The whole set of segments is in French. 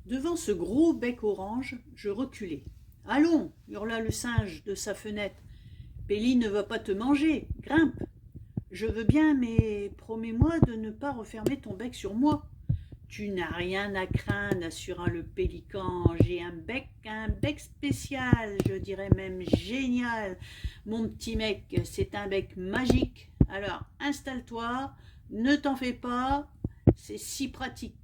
Devant ce gros bec orange, je reculai. « Allons !» hurla le singe de sa fenêtre. « Pélie ne va pas te manger, grimpe !»« Je veux bien, mais promets-moi de ne pas refermer ton bec sur moi. »« Tu n'as rien à craindre, assura le pélican. J'ai un bec spécial, je dirais même génial. Mon petit mec, c'est un bec magique. Alors installe-toi, ne t'en fais pas, c'est si pratique. »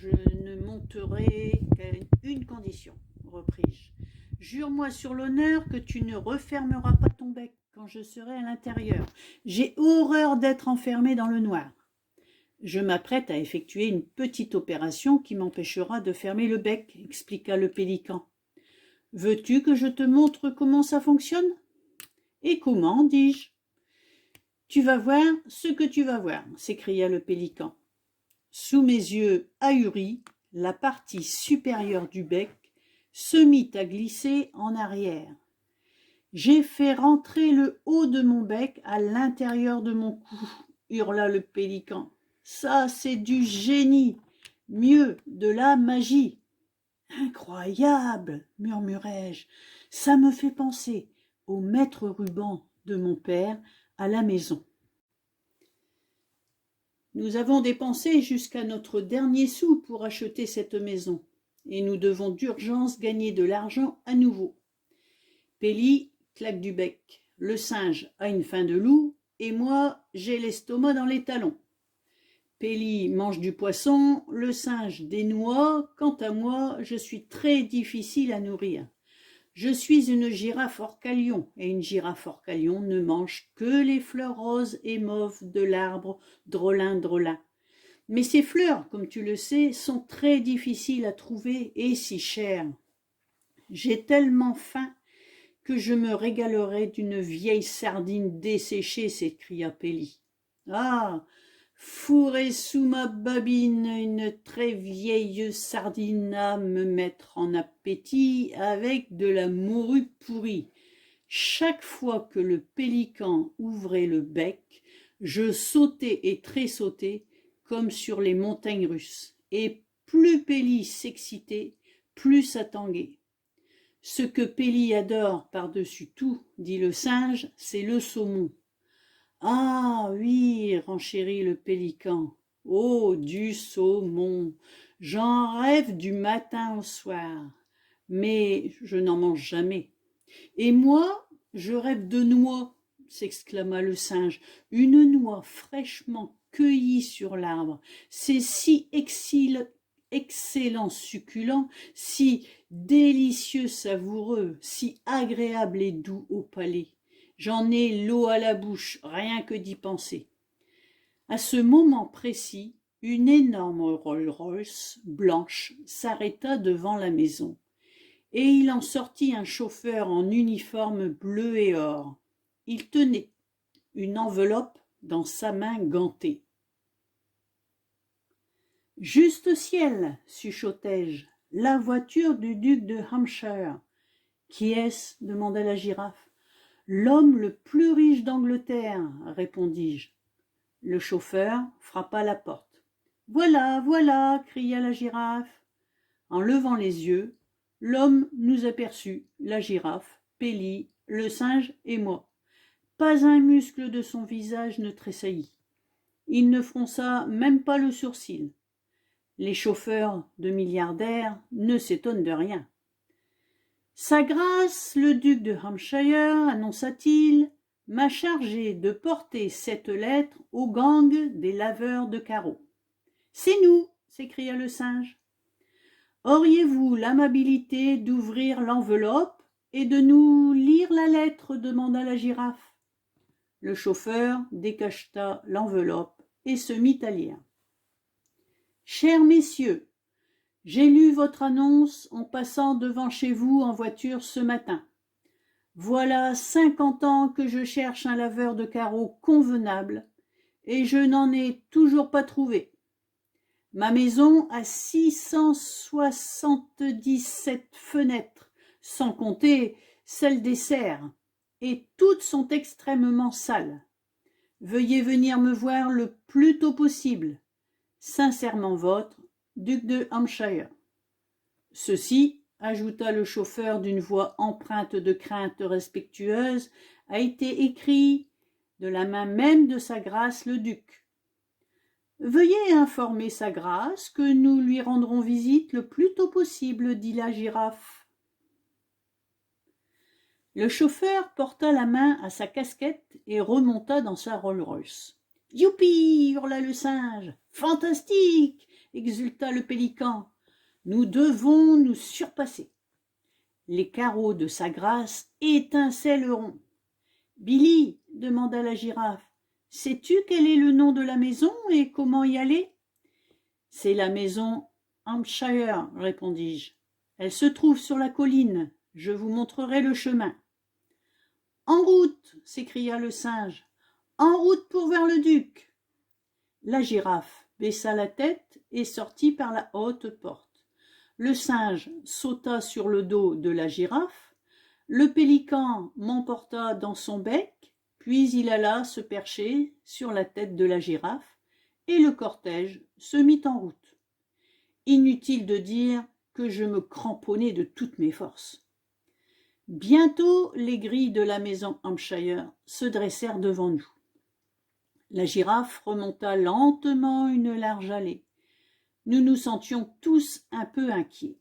Je ne monterai qu'à une condition, repris-je. Jure-moi sur l'honneur que tu ne refermeras pas ton bec quand je serai à l'intérieur. J'ai horreur d'être enfermé dans le noir. Je m'apprête à effectuer une petite opération qui m'empêchera de fermer le bec, expliqua le pélican. Veux-tu que je te montre comment ça fonctionne ? Et comment, dis-je ? Tu vas voir ce que tu vas voir, s'écria le pélican. Sous mes yeux ahuris, la partie supérieure du bec se mit à glisser en arrière. J'ai fait rentrer le haut de mon bec à l'intérieur de mon cou, hurla le pélican. Ça, c'est du génie, mieux, de la magie. Incroyable, murmurai-je, ça me fait penser au maître ruban de mon père à la maison. Nous avons dépensé jusqu'à notre dernier sou pour acheter cette maison, et nous devons d'urgence gagner de l'argent à nouveau. Pélie claque du bec, le singe a une faim de loup, et moi j'ai l'estomac dans les talons. Pélie mange du poisson, le singe des noix, quant à moi, je suis très difficile à nourrir. Je suis une girafe orcalion, et une girafe orcalion ne mange que les fleurs roses et mauves de l'arbre drolin. Mais ces fleurs, comme tu le sais, sont très difficiles à trouver et si chères. J'ai tellement faim que je me régalerai d'une vieille sardine desséchée, s'écria Pélie. Ah, fourrer sous ma babine une très vieille sardine à me mettre en appétit avec de la morue pourrie. Chaque fois que le pélican ouvrait le bec, je sautais et tressautais comme sur les montagnes russes. Et plus Pélie s'excitait, plus ça tanguait. Ce que Pélie adore par-dessus tout, dit le singe, c'est le saumon. Ah oui, renchérit le pélican. Oh, du saumon, j'en rêve du matin au soir, mais je n'en mange jamais. Et moi, je rêve de noix, s'exclama le singe, une noix fraîchement cueillie sur l'arbre. C'est si excellent succulent, si délicieux savoureux, si agréable et doux au palais. J'en ai l'eau à la bouche, rien que d'y penser. À ce moment précis, une énorme Rolls-Royce blanche s'arrêta devant la maison, et il en sortit un chauffeur en uniforme bleu et or. Il tenait une enveloppe dans sa main gantée. « Juste ciel, chuchotai-je, la voiture du duc de Hampshire. »« Qui est-ce » demanda la girafe. « L'homme le plus riche d'Angleterre, » répondis-je. Le chauffeur frappa la porte. « Voilà, voilà » cria la girafe. En levant les yeux, l'homme nous aperçut, la girafe, Pélie, le singe et moi. Pas un muscle de son visage ne tressaillit. Il ne fronça même pas le sourcil. Les chauffeurs de milliardaires ne s'étonnent de rien. « Sa grâce, le duc de Hampshire, annonça-t-il, m'a chargé de porter cette lettre au gang des laveurs de carreaux. »« C'est nous » s'écria le singe. « Auriez-vous l'amabilité d'ouvrir l'enveloppe et de nous lire la lettre » demanda la girafe. Le chauffeur décacheta l'enveloppe et se mit à lire. « Chers messieurs, j'ai lu votre annonce en passant devant chez vous en voiture ce matin. Voilà 50 ans que je cherche un laveur de carreaux convenable et je n'en ai toujours pas trouvé. Ma maison a 677 fenêtres, sans compter celles des serres, et toutes sont extrêmement sales. Veuillez venir me voir le plus tôt possible. Sincèrement votre, duc de Hampshire. Ceci, ajouta le chauffeur d'une voix empreinte de crainte respectueuse, a été écrit de la main même de sa grâce le duc. Veuillez informer sa grâce que nous lui rendrons visite le plus tôt possible, dit la girafe. Le chauffeur porta la main à sa casquette et remonta dans sa Rolls-Royce. « Youpi !» hurla le singe. « Fantastique !» exulta le pélican. « Nous devons nous surpasser. » Les carreaux de sa grâce étincelleront. « Billy, » demanda la girafe, « sais-tu quel est le nom de la maison et comment y aller ?»« C'est la maison Hampshire, » répondis-je. « Elle se trouve sur la colline. Je vous montrerai le chemin. »« En route !» s'écria le singe. « En route pour vers le duc !» La girafe baissa la tête et sortit par la haute porte. Le singe sauta sur le dos de la girafe. Le pélican m'emporta dans son bec, puis il alla se percher sur la tête de la girafe, et le cortège se mit en route. Inutile de dire que je me cramponnai de toutes mes forces. Bientôt les grilles de la maison Hampshire se dressèrent devant nous. La girafe remonta lentement une large allée. Nous nous sentions tous un peu inquiets.